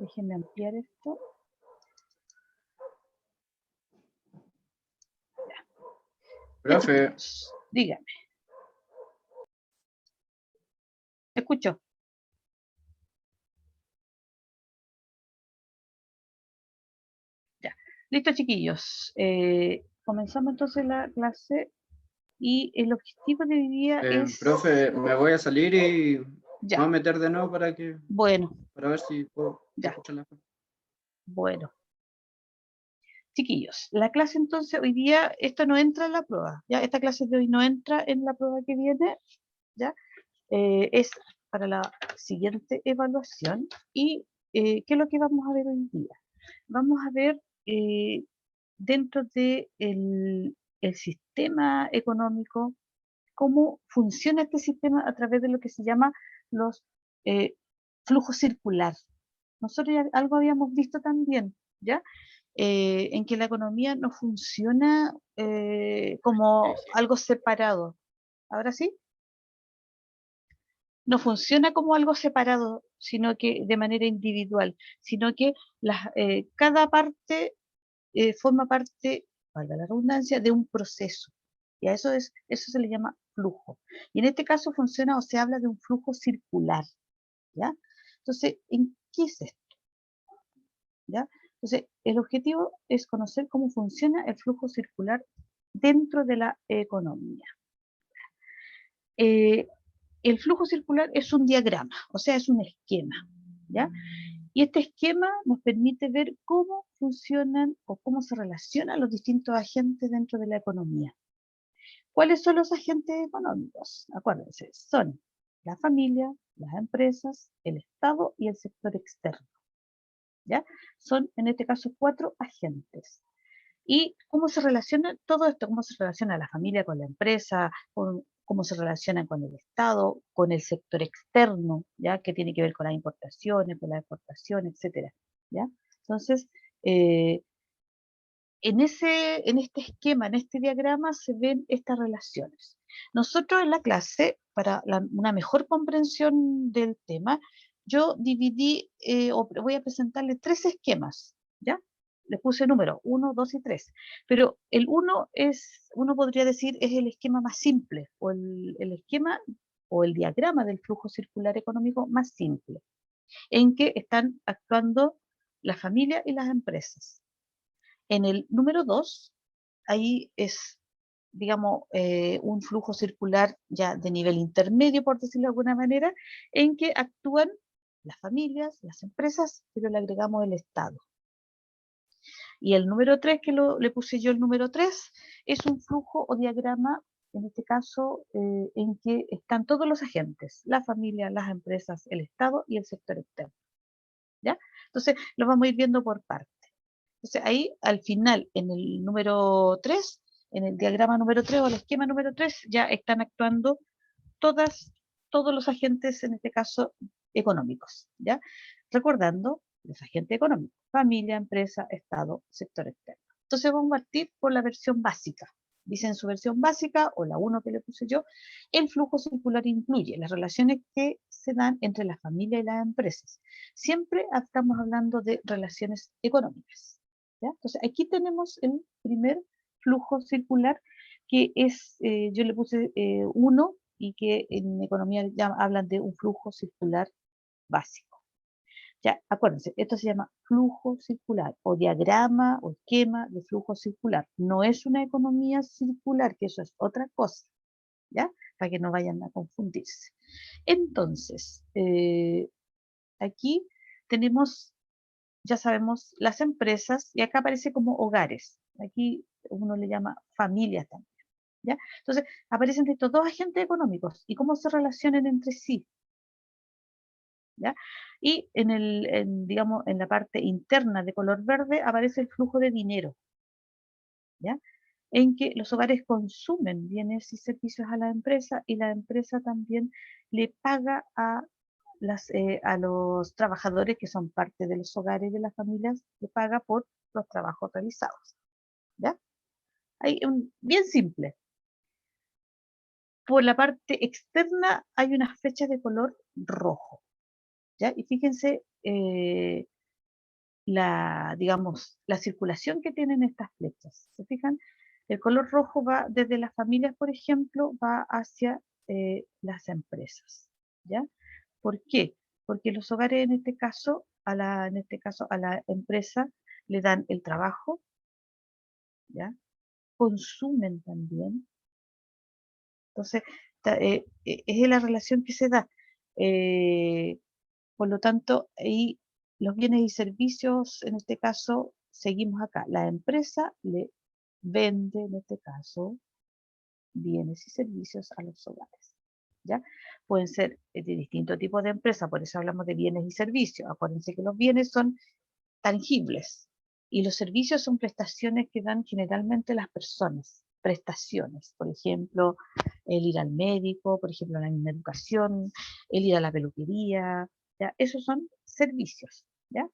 Déjenme ampliar esto. Ya. Profe, Dígame. Escucho. Ya. Listo, chiquillos. Comenzamos entonces la clase y el objetivo de hoy día es... profe, me voy a salir y me voy a Ya. meter de nuevo para Bueno, ver si puedo ya. escucharla. Bueno. Chiquillos, la clase entonces hoy día, esto no entra en la prueba, ¿ya? Esta clase de hoy no entra en la prueba que viene, ¿ya? Es para la siguiente evaluación. ¿Y qué es lo que vamos a ver hoy día? Vamos a ver dentro de el sistema económico, cómo funciona este sistema a través de lo que se llama los flujos circular. Nosotros ya algo habíamos visto también, ¿ya? En que la economía no funciona como algo separado. ¿Ahora sí? No funciona como algo separado, sino que de manera individual, sino que cada parte forma parte, valga la redundancia, de un proceso. Y a eso se le llama flujo. Y en este caso funciona o se habla de un flujo circular, ¿ya? Entonces, ¿en qué es esto? ¿Ya? Entonces, el objetivo es conocer cómo funciona el flujo circular dentro de la economía. Eh, el flujo circular es un diagrama, o sea, es un esquema, ¿ya? Y este esquema nos permite ver cómo funcionan o cómo se relacionan los distintos agentes dentro de la economía. ¿Cuáles son los agentes económicos? Acuérdense, son la familia, las empresas, el Estado y el sector externo, ¿ya? Son, en este caso, 4 agentes. ¿Y cómo se relaciona todo esto? ¿Cómo se relaciona la familia con la empresa? ¿Cómo se relaciona con el Estado, con el sector externo, ya que tiene que ver con las importaciones, con las exportaciones, etcétera? ¿Ya? Entonces, en este esquema, en este diagrama, se ven estas relaciones. Nosotros en la clase, para una mejor comprensión del tema, yo dividí, o voy a presentarles 3 esquemas, ¿ya? Les puse números 1, 2 y 3. Pero el 1 uno podría decir, es el esquema más simple, o el esquema o el diagrama del flujo circular económico más simple, en que están actuando la familia y las empresas. En el número 2, ahí es, digamos, un flujo circular ya de nivel intermedio, por decirlo de alguna manera, en que actúan las familias, las empresas, pero le agregamos el Estado. Y el número 3, que le puse yo el número 3, es un flujo o diagrama, en este caso, en que están todos los agentes, la familia, las empresas, el Estado y el sector externo. ¿Ya? Entonces, lo vamos a ir viendo por partes. Entonces, ahí al final, en el número 3, en el diagrama número 3 o el esquema número 3, ya están actuando todos los agentes, en este caso, económicos, ¿ya? Recordando los agentes económicos, familia, empresa, Estado, sector externo. Entonces vamos a partir por la versión básica. Dice en su versión básica, o la 1 que le puse yo, el flujo circular incluye las relaciones que se dan entre la familia y las empresas. Siempre estamos hablando de relaciones económicas, ¿ya? Entonces aquí tenemos el primer flujo circular que es, yo le puse 1, y que en economía ya hablan de un flujo circular básico. Ya, acuérdense, esto se llama flujo circular o diagrama o esquema de flujo circular. No es una economía circular, que eso es otra cosa, ¿ya? Para que no vayan a confundirse. Entonces, aquí tenemos, ya sabemos, las empresas, y acá aparece como hogares. Aquí uno le llama familias también, ¿ya? Entonces, aparecen estos 2 agentes económicos y cómo se relacionan entre sí, ¿ya? Y digamos, en la parte interna de color verde aparece el flujo de dinero, ¿ya? En que los hogares consumen bienes y servicios a la empresa y la empresa también le paga a los trabajadores que son parte de los hogares de las familias, le paga por los trabajos realizados, ¿ya? Bien simple. Por la parte externa hay unas flechas de color rojo, ¿ya? Y fíjense digamos, la circulación que tienen estas flechas. ¿Se fijan? El color rojo va desde las familias, por ejemplo, va hacia las empresas, ¿ya? ¿Por qué? Porque los hogares en este caso a la empresa le dan el trabajo, ¿ya? Consumen también. Entonces, es la relación que se da. Eh, por lo tanto, ahí los bienes y servicios, en este caso, seguimos acá. La empresa le vende, en este caso, bienes y servicios a los hogares. ¿Ya? Pueden ser de distintos tipos de empresas, por eso hablamos de bienes y servicios. Acuérdense que los bienes son tangibles y los servicios son prestaciones que dan generalmente las personas. Prestaciones, por ejemplo, el ir al médico, por ejemplo, la misma educación, el ir a la peluquería, ¿ya? Esos son servicios, ¿ya?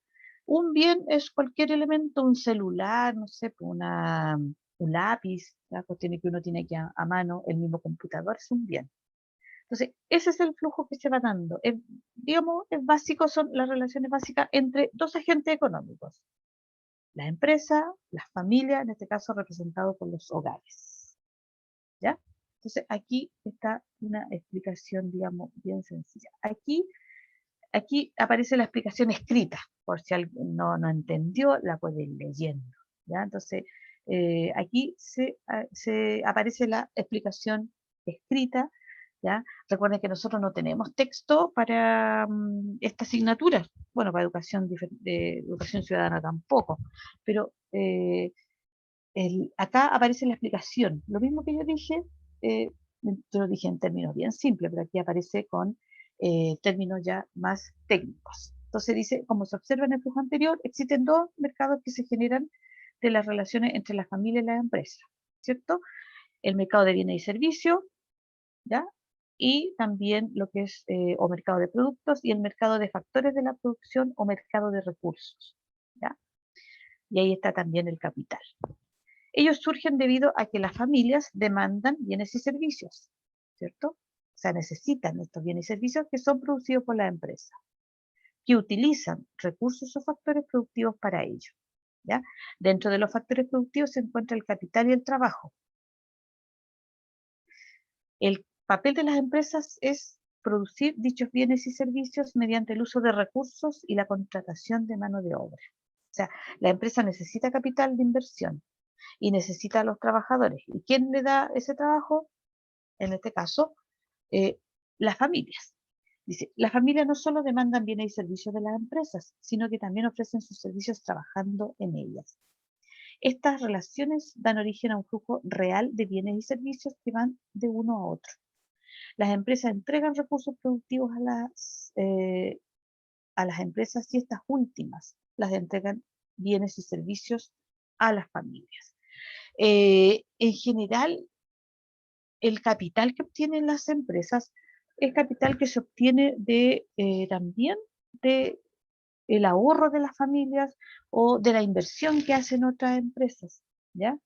Un bien es cualquier elemento, un celular, no sé, pues un lápiz, la cuestión que uno tiene aquí a mano, el mismo computador es un bien. Entonces, ese es el flujo que se va dando. Digamos, es básico, son las relaciones básicas entre dos agentes económicos. La empresa, las familias, en este caso representado por los hogares. ¿Ya? Entonces, aquí está una explicación, digamos, bien sencilla. Aquí aparece la explicación escrita, por si alguien no entendió, la puede ir leyendo. ¿Ya? Entonces, aquí se aparece la explicación escrita. ¿Ya? Recuerden que nosotros no tenemos texto para esta asignatura, bueno, para educación ciudadana tampoco, pero acá aparece la explicación. Lo mismo que yo dije, yo lo dije en términos bien simples, pero aquí aparece con términos ya más técnicos. Entonces dice, como se observa en el flujo anterior, existen dos mercados que se generan de las relaciones entre la familia y la empresa, ¿cierto? El mercado de bienes y servicios, ¿ya? Y también lo que es o mercado de productos y el mercado de factores de la producción o mercado de recursos, ¿ya? Y ahí está también el capital. Ellos surgen debido a que las familias demandan bienes y servicios, ¿cierto? O sea, necesitan estos bienes y servicios que son producidos por la empresa, que utilizan recursos o factores productivos para ello, ¿ya? Dentro de los factores productivos se encuentra el capital y el trabajo. El papel de las empresas es producir dichos bienes y servicios mediante el uso de recursos y la contratación de mano de obra. O sea, la empresa necesita capital de inversión y necesita a los trabajadores. ¿Y quién le da ese trabajo? En este caso, eh, las familias. Dice, las familias no solo demandan bienes y servicios de las empresas, sino que también ofrecen sus servicios trabajando en ellas. Estas relaciones dan origen a un flujo real de bienes y servicios que van de uno a otro. Las empresas entregan recursos productivos a las empresas y estas últimas las entregan bienes y servicios a las familias. En general, el capital que obtienen las empresas es capital que se obtiene también de el ahorro de las familias o de la inversión que hacen otras empresas, ¿ya?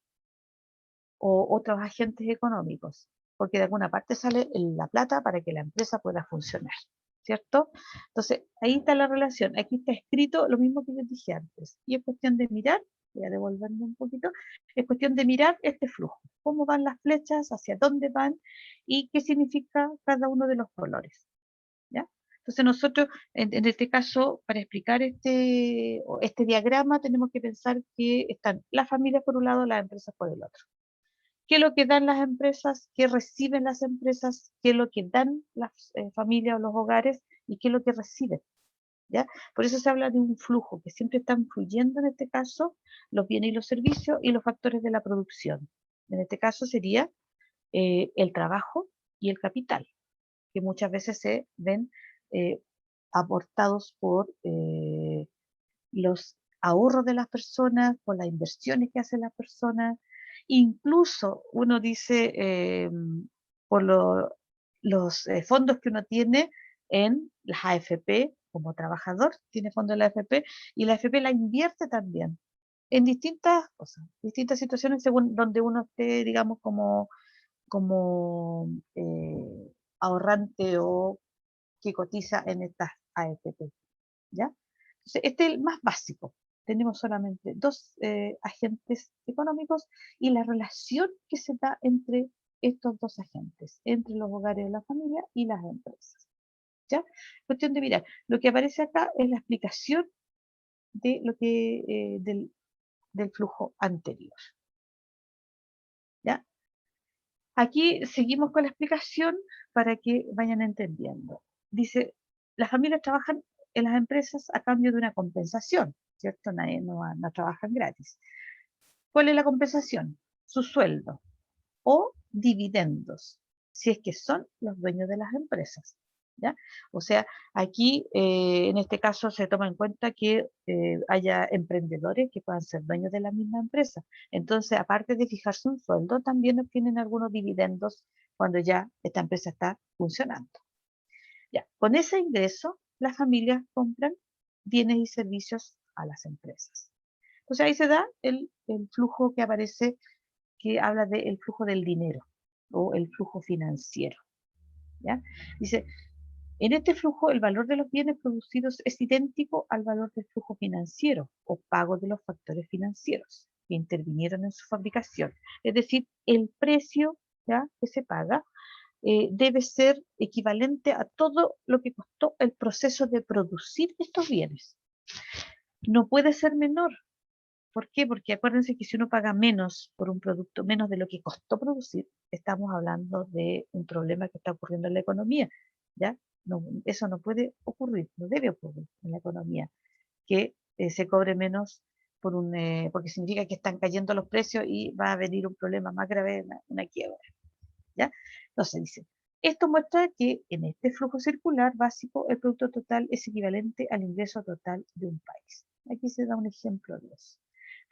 O otros agentes económicos, porque de alguna parte sale la plata para que la empresa pueda funcionar, ¿cierto? Entonces, ahí está la relación, aquí está escrito lo mismo que yo dije antes, y es cuestión de mirar, voy a devolverme un poquito, es cuestión de mirar este flujo, cómo van las flechas, hacia dónde van, y qué significa cada uno de los colores, ¿ya? Entonces nosotros, en este caso, para explicar este diagrama, tenemos que pensar que están las familias por un lado, las empresas por el otro. ¿Qué es lo que dan las empresas? ¿Qué reciben las empresas? ¿Qué es lo que dan las familias o los hogares? ¿Y qué es lo que reciben? ¿Ya? Por eso se habla de un flujo, que siempre están fluyendo en este caso los bienes y los servicios y los factores de la producción. En este caso sería el trabajo y el capital, que muchas veces se ven eh, aportados por los ahorros de las personas, por las inversiones que hacen las personas, incluso uno dice por los fondos que uno tiene en las AFP, como trabajador, tiene fondos en la AFP, y la AFP la invierte también en distintas cosas, distintas situaciones según donde uno esté, digamos, como ahorrante o que cotiza en estas AFP, ¿ya? Entonces, este es el más básico tenemos solamente dos agentes económicos y la relación que se da entre estos dos agentes, entre los hogares de la familia y las empresas. ¿Ya? Cuestión de mirar. Lo que aparece acá es la explicación de lo que, del flujo anterior. ¿Ya? Aquí seguimos con la explicación para que vayan entendiendo. Dice, las familias trabajan en las empresas a cambio de una compensación, ¿cierto? No trabajan gratis. ¿Cuál es la compensación? Su sueldo o dividendos, si es que son los dueños de las empresas. ¿Ya? O sea, aquí en este caso se toma en cuenta que haya emprendedores que puedan ser dueños de la misma empresa. Entonces, aparte de fijarse un sueldo, también obtienen algunos dividendos cuando ya esta empresa está funcionando. Ya, con ese ingreso, las familias compran bienes y servicios a las empresas. Entonces ahí se da el flujo que aparece, que habla del flujo del dinero o el flujo financiero. ¿Ya? Dice, en este flujo el valor de los bienes producidos es idéntico al valor del flujo financiero o pago de los factores financieros que intervinieron en su fabricación. Es decir, el precio, ¿ya?, que se paga debe ser equivalente a todo lo que costó el proceso de producir estos bienes. No puede ser menor. ¿Por qué? Porque acuérdense que si uno paga menos por un producto, menos de lo que costó producir, estamos hablando de un problema que está ocurriendo en la economía, ¿ya? No, eso no puede ocurrir, no debe ocurrir en la economía, que se cobre menos porque significa que están cayendo los precios y va a venir un problema más grave, una quiebra, ¿ya? Entonces dice, esto muestra que en este flujo circular básico el producto total es equivalente al ingreso total de un país. Aquí se da un ejemplo de eso.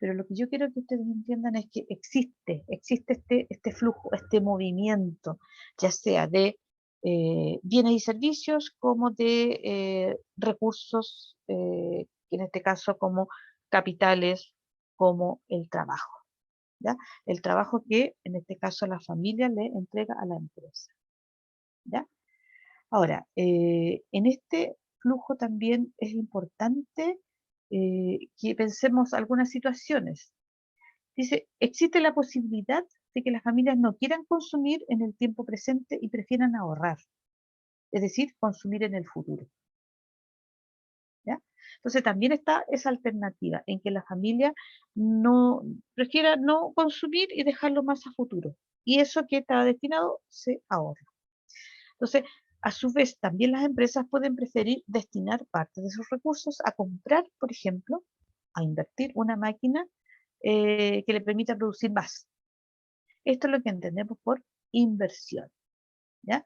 Pero lo que yo quiero que ustedes entiendan es que existe este flujo, este movimiento, ya sea de bienes y servicios como de recursos, en este caso como capitales, como el trabajo. ¿Ya? El trabajo que en este caso la familia le entrega a la empresa. ¿Ya? Ahora, en este flujo también es importante que pensemos algunas situaciones. Dice, existe la posibilidad de que las familias no quieran consumir en el tiempo presente y prefieran ahorrar, es decir, consumir en el futuro. ¿Ya? Entonces también está esa alternativa en que la familia no prefiera no consumir y dejarlo más a futuro. Y eso que está destinado se ahorra. Entonces, a su vez, también las empresas pueden preferir destinar parte de sus recursos a comprar, por ejemplo, a invertir una máquina que le permita producir más. Esto es lo que entendemos por inversión, ¿ya?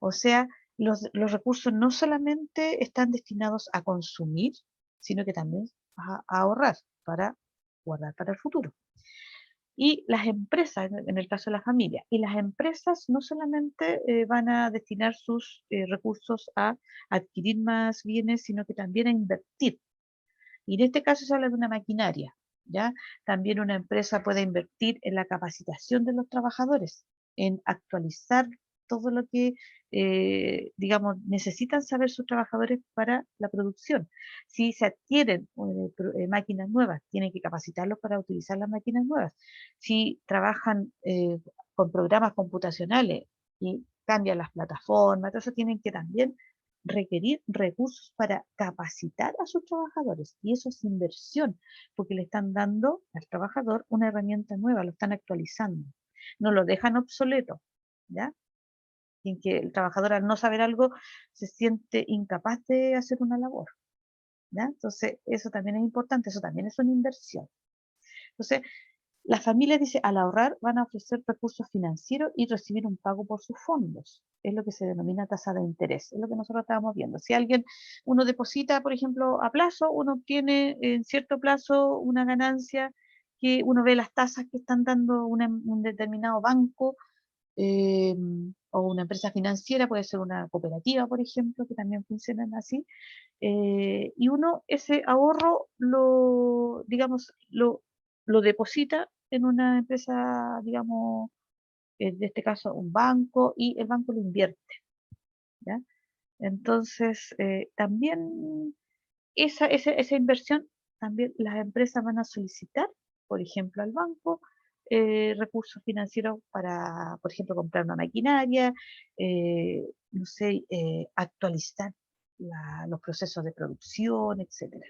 O sea, los recursos no solamente están destinados a consumir, sino que también a ahorrar para guardar para el futuro. Y las empresas, en el caso de la familia, y las empresas no solamente van a destinar sus recursos a adquirir más bienes, sino que también a invertir. Y en este caso se habla de una maquinaria, ¿ya? También una empresa puede invertir en la capacitación de los trabajadores, en actualizar todo lo que, digamos, necesitan saber sus trabajadores para la producción. Si se adquieren máquinas nuevas, tienen que capacitarlos para utilizar las máquinas nuevas. Si trabajan con programas computacionales y cambian las plataformas, entonces tienen que también requerir recursos para capacitar a sus trabajadores. Y eso es inversión, porque le están dando al trabajador una herramienta nueva, lo están actualizando. No lo dejan obsoleto, ¿ya? En que el trabajador al no saber algo se siente incapaz de hacer una labor, ¿ya? Entonces, eso también es importante, eso también es una inversión. Entonces, las familias, dice, al ahorrar van a ofrecer recursos financieros y recibir un pago por sus fondos. Es lo que se denomina tasa de interés, es lo que nosotros estábamos viendo. Si uno deposita, por ejemplo, a plazo, uno obtiene en cierto plazo una ganancia que uno ve las tasas que están dando un determinado banco o una empresa financiera, puede ser una cooperativa, por ejemplo, que también funcionan así. Y uno ese ahorro digamos, lo deposita en una empresa, digamos, de este caso un banco, y el banco lo invierte, ¿ya? Entonces, también esa inversión también las empresas van a solicitar, por ejemplo, al banco, recursos financieros para, por ejemplo, comprar una maquinaria, no sé, actualizar los procesos de producción, etcétera.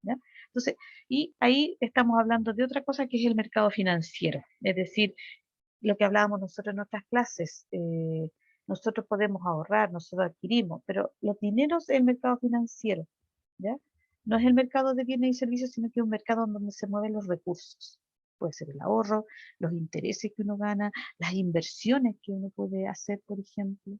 ¿Ya? Entonces, y ahí estamos hablando de otra cosa que es el mercado financiero, es decir, lo que hablábamos nosotros en nuestras clases, nosotros podemos ahorrar, nosotros adquirimos, pero los dineros es el mercado financiero, ¿ya? No es el mercado de bienes y servicios, sino que es un mercado donde se mueven los recursos. Puede ser el ahorro, los intereses que uno gana, las inversiones que uno puede hacer, por ejemplo,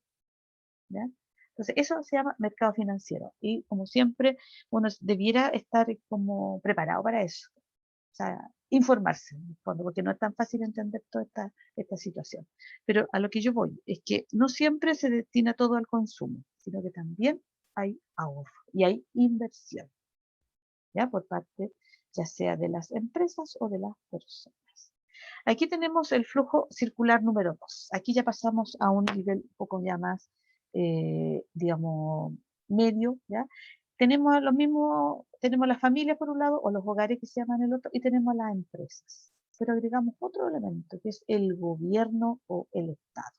¿ya? Entonces, eso se llama mercado financiero. Y como siempre, uno debiera estar como preparado para eso. O sea, informarse, en el fondo, porque no es tan fácil entender toda esta situación. Pero a lo que yo voy es que no siempre se destina todo al consumo, sino que también hay ahorro y hay inversión, ¿ya? Por parte ya sea de las empresas o de las personas. Aquí tenemos el flujo circular número 2. Aquí ya pasamos a un nivel un poco ya más, digamos, medio, ¿ya? Tenemos lo mismo, tenemos las familias por un lado, o los hogares que se llaman el otro, y tenemos las empresas. Pero agregamos otro elemento, que es el gobierno o el Estado,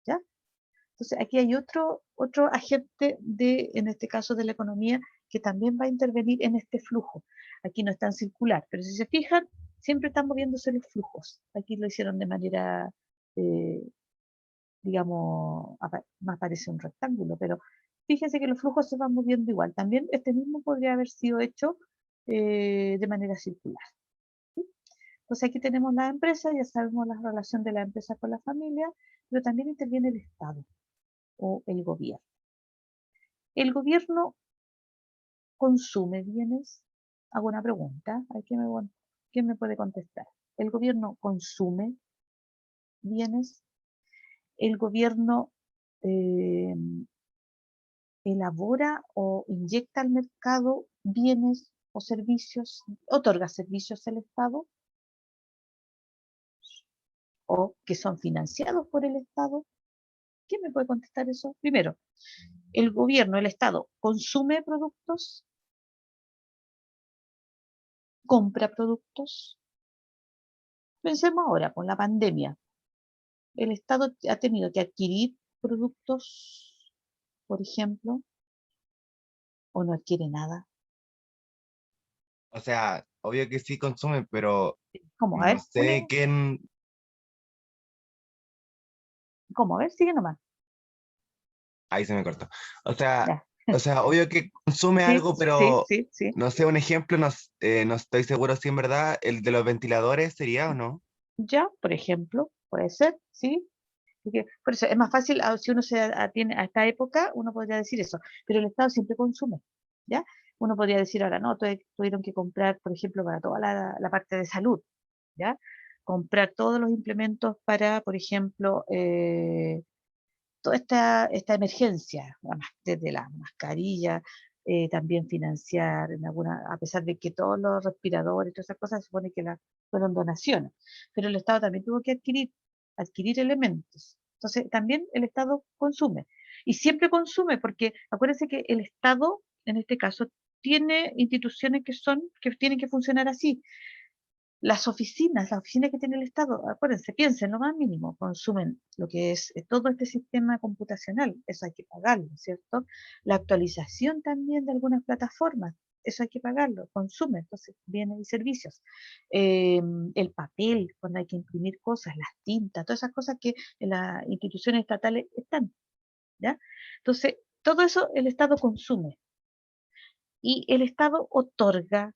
¿ya? Entonces aquí hay otro agente en este caso de la economía, que también va a intervenir en este flujo. Aquí no es tan circular, pero si se fijan, siempre están moviéndose los flujos. Aquí lo hicieron de manera, eh, digamos, más parece un rectángulo, pero fíjense que los flujos se van moviendo igual. También este mismo podría haber sido hecho de manera circular. ¿Sí? Entonces aquí tenemos la empresa, ya sabemos la relación de la empresa con la familia, pero también interviene el Estado o el gobierno. ¿El gobierno consume bienes? Hago una pregunta, ¿quién me puede contestar? ¿El gobierno consume bienes? ¿El gobierno eh, elabora o inyecta al mercado bienes o servicios, otorga servicios al Estado o que son financiados por el Estado? ¿Quién me puede contestar eso? Primero, ¿el gobierno, el Estado, consume productos? ¿Compra productos? Pensemos ahora, con la pandemia, ¿el Estado ha tenido que adquirir productos, por ejemplo, o no adquiere nada? O sea, obvio que sí consumen, pero ¿Cómo? A no ver, sé quién. ¿cómo? A ver, sigue nomás. Ahí se me cortó. O sea, Ya. o sea, obvio que consume Sí, algo, sí, pero sí, sí. no sé, un ejemplo, no, no estoy seguro si en verdad el de los ventiladores sería o no. Ya, por ejemplo, puede ser, ¿sí? Por eso es más fácil, si uno se atiene a esta época, uno podría decir eso, pero el Estado siempre consume, ¿ya? Uno podría decir ahora, no, tuvieron que comprar, por ejemplo, para toda la parte de salud, ¿ya? Comprar todos los implementos para, por ejemplo, toda esta emergencia, desde la mascarilla, también financiar en alguna, a pesar de que todos los respiradores, todas esas cosas, se supone que fueron donaciones, pero el Estado también tuvo que adquirir elementos. Entonces, también el Estado consume. Y siempre consume, porque acuérdense que el Estado, en este caso, tiene instituciones que tienen que funcionar así. Las oficinas que tiene el Estado, acuérdense, piensen, lo más mínimo, consumen lo que es todo este sistema computacional, eso hay que pagarlo, ¿cierto? La actualización también de algunas plataformas, eso hay que pagarlo, consume, entonces, bienes y servicios. Eh, el papel, cuando hay que imprimir cosas, las tintas, todas esas cosas que en las instituciones estatales están, ¿ya? Entonces, todo eso el Estado consume y el Estado otorga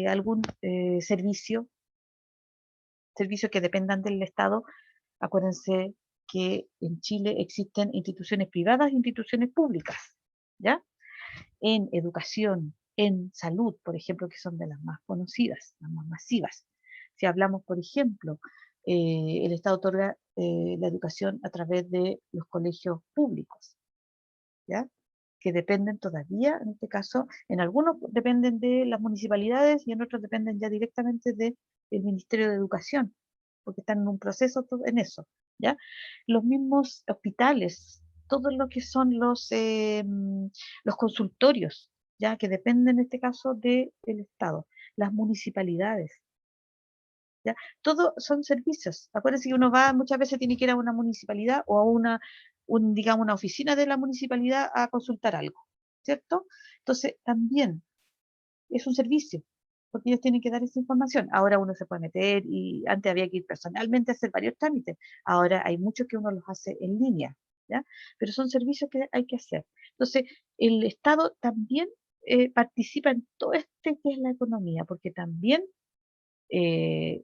algún servicios que dependan del Estado. Acuérdense que en Chile existen instituciones privadas e instituciones públicas, ¿ya? En educación, en salud, por ejemplo, que son de las más conocidas, las más masivas. Si hablamos, por ejemplo, el Estado otorga la educación a través de los colegios públicos, ¿ya? Que dependen todavía, en este caso, en algunos dependen de las municipalidades y en otros dependen ya directamente del Ministerio de Educación, porque están en un proceso en eso, ¿ya? Los mismos hospitales, todo lo que son los consultorios, ya que dependen en este caso del Estado, las municipalidades, ¿ya? Todo son servicios. Acuérdense que uno va, muchas veces tiene que ir a una municipalidad o a digamos, una oficina de la municipalidad a consultar algo, ¿cierto? Entonces, también es un servicio, porque ellos tienen que dar esa información. Ahora uno se puede meter y antes había que ir personalmente a hacer varios trámites. Ahora hay muchos que uno los hace en línea, ¿ya? Pero son servicios que hay que hacer. Entonces, el Estado también participa en todo este que es la economía, porque también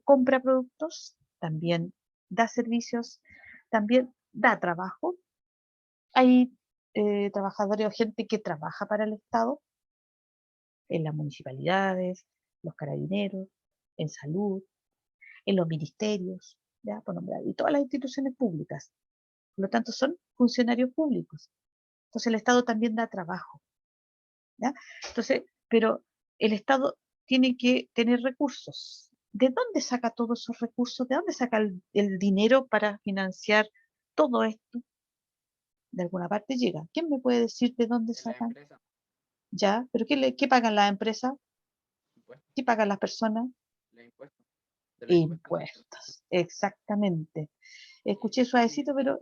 compra productos, también da servicios, también da trabajo. Hay trabajadores o gente que trabaja para el Estado en las municipalidades, los carabineros, en salud, en los ministerios, ¿ya? Por nombrar, y todas las instituciones públicas. Por lo tanto, son funcionarios públicos. Entonces, el Estado también da trabajo, ¿ya? Entonces, pero el Estado tiene que tener recursos. ¿De dónde saca todos esos recursos? ¿De dónde saca el dinero para financiar todo esto? De alguna parte llega. ¿Quién me puede decir de dónde De la sacan? empresa, ¿Ya? ¿Pero qué pagan las empresas? impuestos, ¿Qué pagan las personas? los impuestos, de los impuestos de las empresas. Impuestos, exactamente. Escuché Y suavecito, pero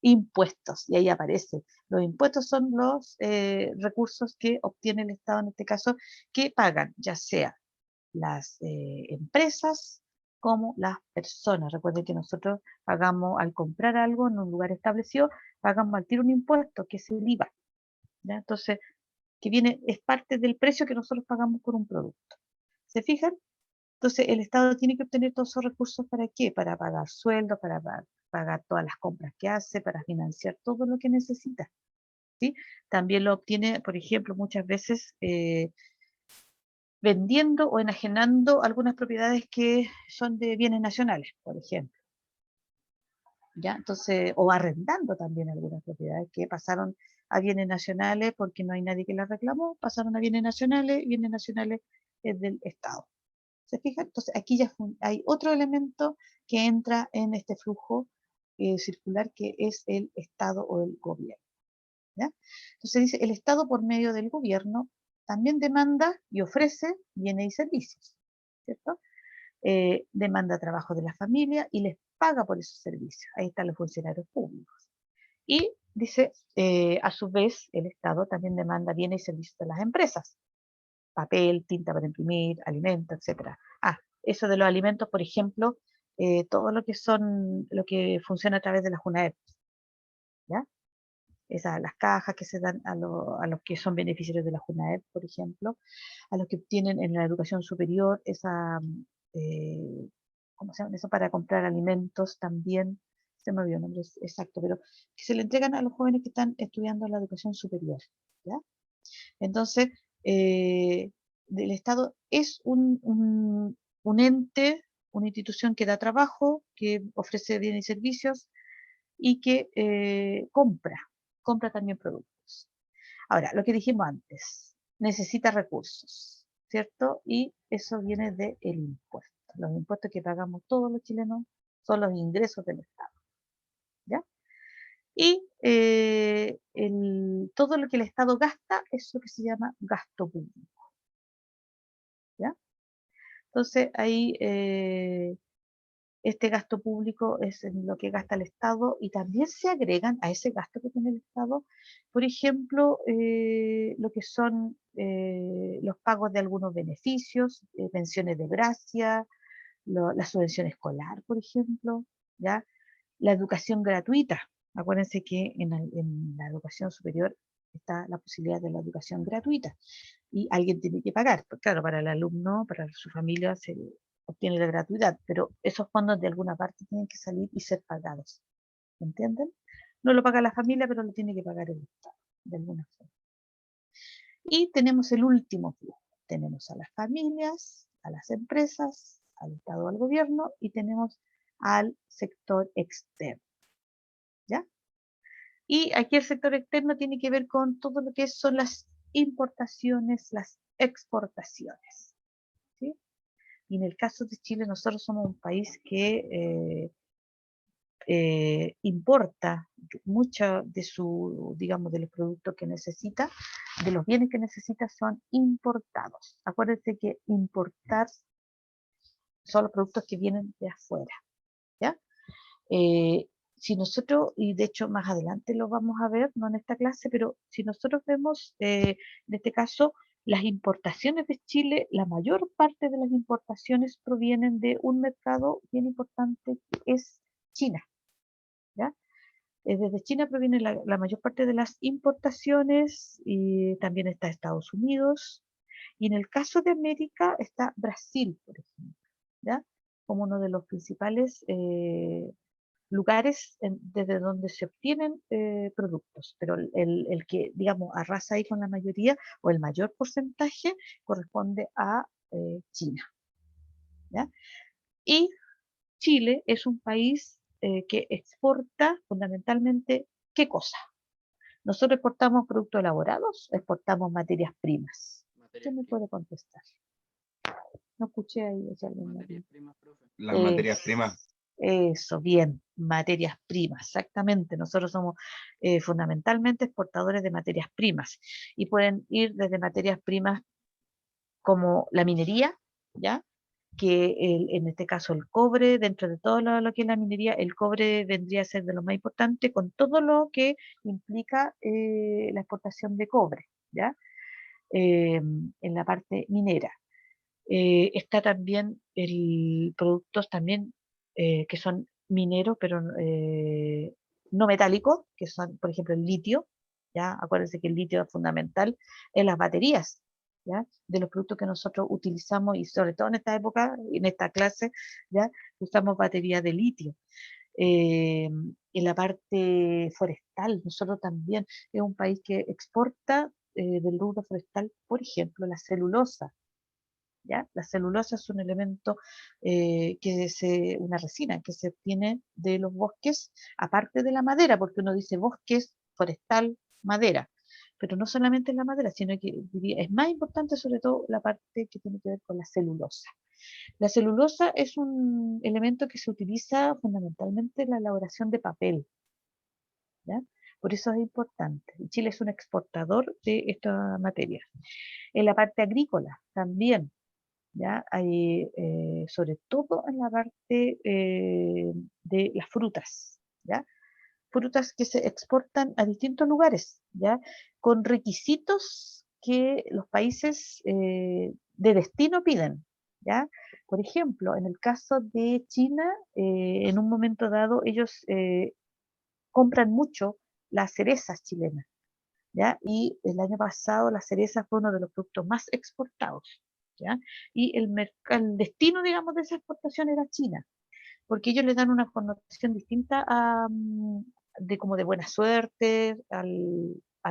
impuestos, y ahí aparece. Los impuestos son los recursos que obtiene el Estado, en este caso, que pagan, ya sea las empresas como las personas. Recuerden que nosotros pagamos al comprar algo en un lugar establecido, pagamos al tiro un impuesto, que es el IVA, ¿ya? Entonces, que viene, es parte del precio que nosotros pagamos por un producto. ¿Se fijan? Entonces, el Estado tiene que obtener todos esos recursos ¿para qué? Para pagar sueldos, para pagar todas las compras que hace, para financiar todo lo que necesita, ¿sí? También lo obtiene, por ejemplo, muchas veces vendiendo o enajenando algunas propiedades que son de bienes nacionales, por ejemplo, ¿ya? Entonces, o arrendando también algunas propiedades que pasaron a bienes nacionales porque no hay nadie que las reclamó, pasaron a bienes nacionales es del Estado. ¿Se fijan? Entonces aquí ya hay otro elemento que entra en este flujo circular que es el Estado o el gobierno, ¿ya? Entonces dice, el Estado por medio del gobierno también demanda y ofrece bienes y servicios, ¿cierto? Demanda trabajo de la familia y les paga por esos servicios. Ahí están los funcionarios públicos. Y dice, a su vez, el Estado también demanda bienes y servicios de las empresas, papel, tinta para imprimir, alimentos, etcétera. Ah, eso de los alimentos, por ejemplo, todo lo que funciona a través de la JUNAEP, ¿ya? Las cajas que se dan a los que son beneficiarios de la JUNAEP, por ejemplo, a los que obtienen en la educación superior eh, ¿cómo se llama? Eso para comprar alimentos también, se me olvidó el nombre exacto, pero que se le entregan a los jóvenes que están estudiando en la educación superior, ¿ya? Entonces, el Estado es un ente, una institución que da trabajo, que ofrece bienes y servicios y que compra también productos. Ahora, lo que dijimos antes, necesita recursos, ¿cierto? Y eso viene del impuesto. Los impuestos que pagamos todos los chilenos son los ingresos del Estado, ¿ya? Y todo lo que el Estado gasta es lo que se llama gasto público, ¿ya? Entonces, ahí este gasto público es en lo que gasta el Estado y también se agregan a ese gasto que tiene el Estado, por ejemplo, lo que son los pagos de algunos beneficios, pensiones de gracia, la subvención escolar, por ejemplo, ¿ya? La educación gratuita. Acuérdense que en la educación superior está la posibilidad de la educación gratuita y alguien tiene que pagar. Pues claro, para el alumno, para su familia se obtiene la gratuidad, pero esos fondos de alguna parte tienen que salir y ser pagados. ¿Entienden? No lo paga la familia, pero lo tiene que pagar el Estado, de alguna forma. Y tenemos el último flujo. Tenemos a las familias, a las empresas, al Estado, al gobierno y tenemos al sector externo, ¿ya? Y aquí el sector externo tiene que ver con todo lo que son las importaciones, las exportaciones, ¿sí? Y en el caso de Chile, nosotros somos un país que importa mucho de su, digamos, de los productos que necesita, de los bienes que necesita son importados. Acuérdense que importar son los productos que vienen de afuera, ¿ya? Si nosotros, y de hecho más adelante lo vamos a ver, no en esta clase, pero si nosotros vemos, en este caso, las importaciones de Chile, la mayor parte de las importaciones provienen de un mercado bien importante que es China, ¿ya? Desde China proviene la mayor parte de las importaciones y también está Estados Unidos. Y en el caso de América está Brasil, por ejemplo, ¿ya? Como uno de los principales lugares desde donde se obtienen productos, pero el que, digamos, arrasa ahí con la mayoría o el mayor porcentaje corresponde a China, ¿ya? Y Chile es un país que exporta fundamentalmente, ¿qué cosa? Nosotros exportamos productos elaborados, exportamos materias primas. ¿Quién Materias me primas. puede contestar? No escuché ahí si alguien me Materias dijo. primas, profe. Las materias primas. Eso, bien, materias primas, exactamente. Nosotros somos fundamentalmente exportadores de materias primas y pueden ir desde materias primas como la minería, ¿ya? Que en este caso el cobre, dentro de todo lo que es la minería, el cobre vendría a ser de lo más importante con todo lo que implica la exportación de cobre, ¿ya? En la parte minera. Está también productos también que son mineros, pero no metálicos, que son, por ejemplo, el litio, ¿ya? Acuérdense que el litio es fundamental en las baterías, ¿ya? De los productos que nosotros utilizamos, y sobre todo en esta época, en esta clase, ¿ya? Usamos baterías de litio. En la parte forestal, nosotros también es un país que exporta del rubro forestal, por ejemplo, la celulosa, ¿ya? La celulosa es un elemento una resina que se obtiene de los bosques, aparte de la madera, porque uno dice bosques, forestal, madera, pero no solamente la madera, sino que es más importante sobre todo la parte que tiene que ver con la celulosa. La celulosa es un elemento que se utiliza fundamentalmente en la elaboración de papel, ¿ya? Por eso es importante. Chile es un exportador de esta materia. En la parte agrícola también, ¿ya? Hay, sobre todo en la parte de las frutas, ¿ya? Frutas que se exportan a distintos lugares, ¿ya? Con requisitos que los países de destino piden, ¿ya? Por ejemplo, en el caso de China, en un momento dado ellos compran mucho las cerezas chilenas, ¿ya? Y el año pasado la cereza fue uno de los productos más exportados, ¿ya? Y el destino, digamos, de esa exportación era China, porque ellos le dan una connotación distinta de como de buena suerte a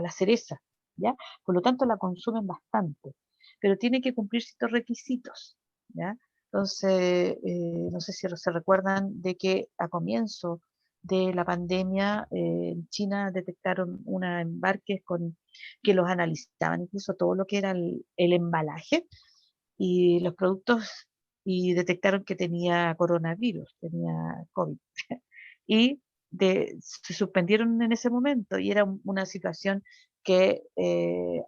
la cereza, ¿ya? Por lo tanto la consumen bastante, pero tiene que cumplir ciertos requisitos, ¿ya? Entonces, no sé si se recuerdan de que a comienzo de la pandemia en China detectaron una embarques que los analizaban, incluso todo lo que era el embalaje y los productos, y detectaron que tenía coronavirus, tenía COVID. Y se suspendieron en ese momento y era una situación que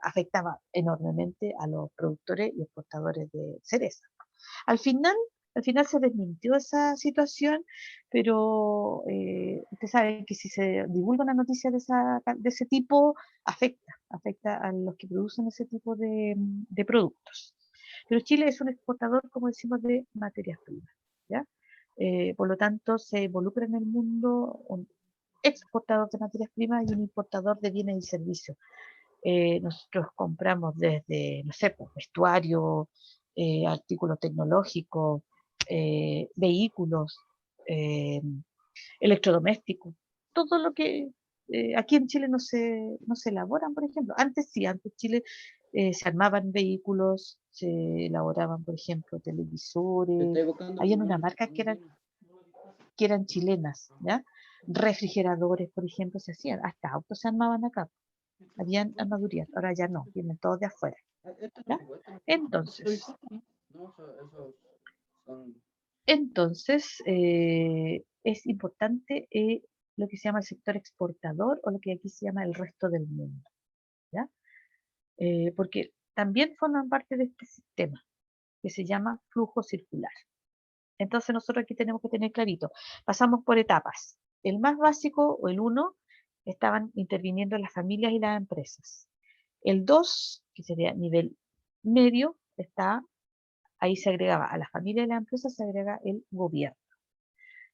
afectaba enormemente a los productores y exportadores de cereza. Al final, al final se desmintió esa situación, pero usted sabe que si se divulga una noticia de ese tipo, afecta a los que producen ese tipo de productos. Pero Chile es un exportador, como decimos, de materias primas, ¿ya? Por lo tanto, se involucra en el mundo un exportador de materias primas y un importador de bienes y servicios. Nosotros compramos desde, no sé, pues, vestuario, artículos tecnológicos, vehículos, eh, electrodomésticos, todo lo que aquí en Chile no se elaboran, por ejemplo. Antes sí, antes Chile se armaban vehículos, se elaboraban, por ejemplo, Te televisores, estoy buscando habían con una Mónica. marca ¿Dónde viene? que eran chilenas, ¿ya? Refrigeradores, por ejemplo, se hacían, hasta autos se armaban acá, habían armadurías, ahora ya no, vienen todos de afuera, Esto no ¿ya? es igual, esto no es Entonces, igual, ¿no? No, esos son. Entonces, es importante lo que se llama el sector exportador o lo que aquí se llama el resto del mundo, ¿ya? Porque también forman parte de este sistema que se llama flujo circular. Entonces nosotros aquí tenemos que tener clarito, pasamos por etapas. El más básico o el 1 estaban interviniendo las familias y las empresas. El 2, que sería nivel medio, ahí se agregaba a las familias y las empresas, se agrega el gobierno.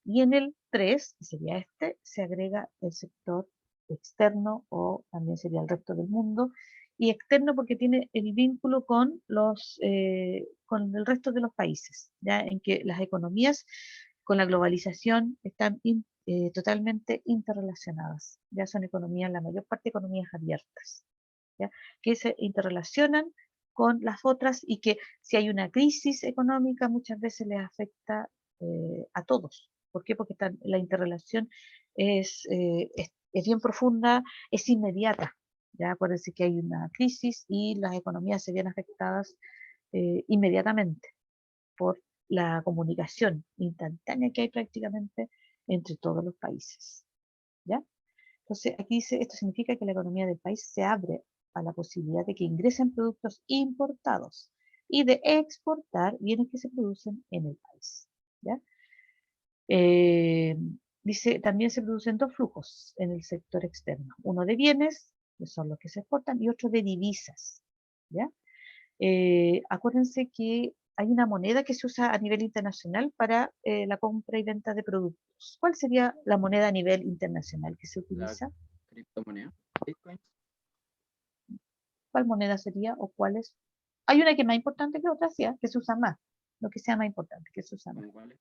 Y en el 3, que sería se agrega el sector externo o también sería el resto del mundo. Y externo porque tiene el vínculo con con el resto de los países, ya en que las economías con la globalización están totalmente interrelacionadas. Ya son economías, la mayor parte economías abiertas, ¿ya? Que se interrelacionan con las otras y que si hay una crisis económica muchas veces les afecta a todos. ¿Por qué? Porque la interrelación es bien profunda, es inmediata. Ya acuérdense que hay una crisis y las economías se ven afectadas inmediatamente por la comunicación instantánea que hay prácticamente entre todos los países. ¿Ya? Entonces, aquí dice, esto significa que la economía del país se abre a la posibilidad de que ingresen productos importados y de exportar bienes que se producen en el país. ¿Ya? Eh, Dice, también se producen dos flujos en el sector externo. Uno de bienes, que son los que se exportan, y otro de divisas. ¿Ya? Acuérdense que hay una moneda que se usa a nivel internacional para la compra y venta de productos. ¿Cuál sería la moneda a nivel internacional que se La utiliza? criptomoneda. Bitcoin. ¿Cuál moneda sería o cuáles? Hay una que es más importante que otra, sí, que se usa más. Lo que sea más importante, que se usa más. ¿Cómo cuáles?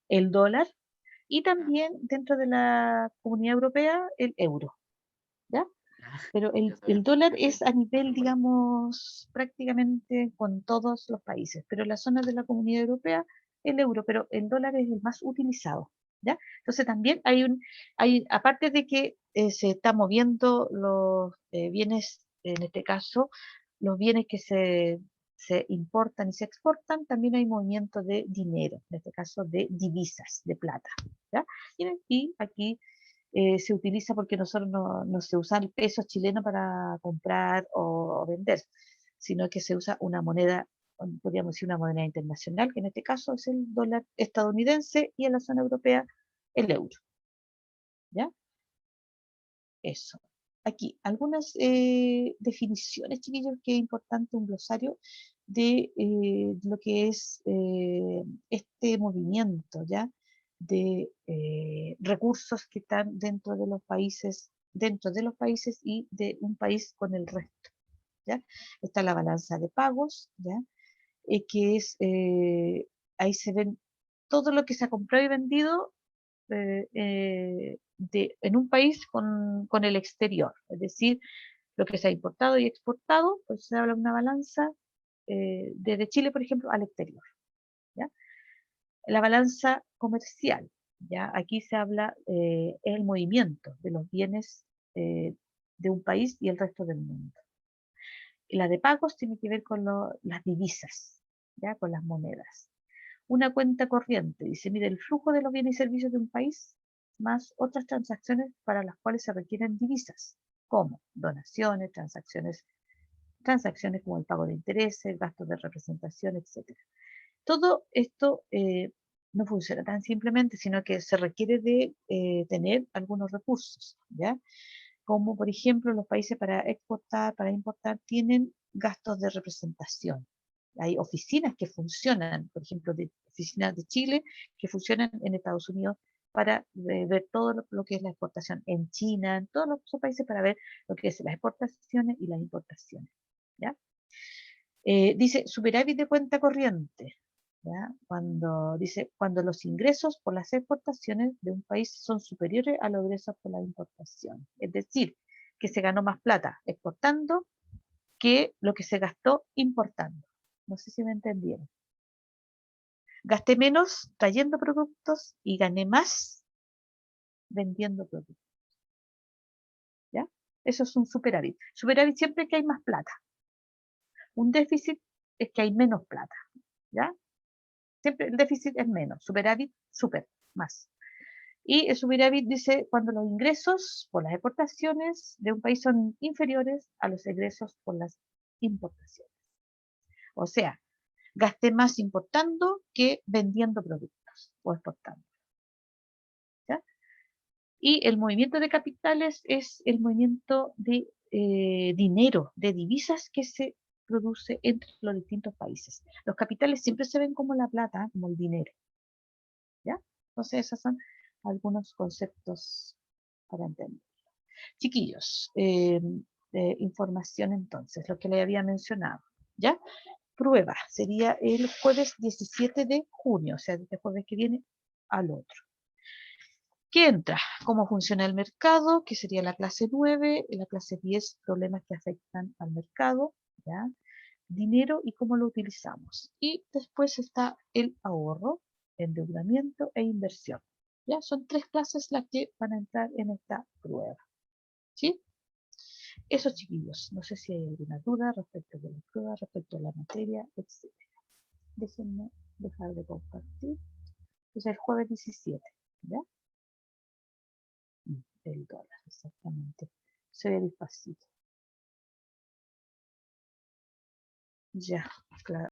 El dólar y Ah, también dentro de la Comunidad Europea el euro, ¿ya? ah, Pero ya el sabía. dólar Yo es sé. a nivel, No cuál. digamos, prácticamente con todos los países, pero en la zona de la Comunidad Europea el euro, pero el dólar es el más utilizado, ¿ya? Entonces también aparte de que se está moviendo los bienes, en este caso, los bienes que se importan y se exportan, también hay movimiento de dinero, en este caso de divisas, de plata, ¿ya? Y aquí se utiliza porque nosotros no se usa el peso chileno para comprar o vender, sino que se usa una moneda, podríamos decir una moneda internacional, que en este caso es el dólar estadounidense y en la zona europea el euro. ¿Ya? Eso. Aquí, algunas definiciones, chiquillos, que es importante un glosario de lo que es este movimiento, ¿ya? De recursos que están dentro de los países y de un país con el resto, ¿ya? Está la balanza de pagos, ¿ya? Que es, ahí se ven todo lo que se ha comprado y vendido en un país con el exterior, es decir, lo que se ha importado y exportado, pues se habla de una balanza desde Chile, por ejemplo, al exterior. ¿Ya? La balanza comercial, ¿ya? Aquí se habla el movimiento de los bienes de un país y el resto del mundo. Y la de pagos tiene que ver con las divisas, ¿ya? Con las monedas. Una cuenta corriente, dice, mire, el flujo de los bienes y servicios de un país más otras transacciones para las cuales se requieren divisas, como donaciones, transacciones como el pago de intereses, gastos de representación, etc. Todo esto no funciona tan simplemente, sino que se requiere de tener algunos recursos, ¿ya? Como por ejemplo los países para exportar, para importar, tienen gastos de representación. Hay oficinas que funcionan, por ejemplo, oficinas de Chile que funcionan en Estados Unidos para ver todo lo que es la exportación en China, en todos los países para ver lo que es las exportaciones y las importaciones. ¿Ya? Dice superávit de cuenta corriente. ¿Ya? Cuando los ingresos por las exportaciones de un país son superiores a los ingresos por la importación. Es decir, que se ganó más plata exportando que lo que se gastó importando. No sé si me entendieron. Gasté menos trayendo productos y gané más vendiendo productos. ¿Ya? Eso es un superávit. Superávit siempre que hay más plata. Un déficit es que hay menos plata. ¿Ya? Siempre el déficit es menos, superávit, super, más. Y el superávit dice cuando los ingresos por las exportaciones de un país son inferiores a los egresos por las importaciones. O sea, gasté más importando que vendiendo productos o exportando. ¿Ya? Y el movimiento de capitales es el movimiento de dinero, de divisas que se produce entre los distintos países. Los capitales siempre se ven como la plata, como el dinero. ¿Ya? Entonces, esos son algunos conceptos para entender. Chiquillos, información entonces, lo que les había mencionado. ¿Ya? Prueba sería el jueves 17 de junio, o sea, este jueves que viene al otro. ¿Qué entra? ¿Cómo funciona el mercado? Que sería la clase 9, la clase 10, problemas que afectan al mercado, ¿ya? Dinero y cómo lo utilizamos. Y después está el ahorro, endeudamiento e inversión. ¿Ya? Son 3 clases las que van a entrar en esta prueba. ¿Sí? Eso, chiquillos. No sé si hay alguna duda respecto de la prueba, respecto a la materia, etc. Déjenme dejar de compartir. Entonces, el jueves 17, ¿ya? El dólar, exactamente. Se ve despacito. Ya, claro.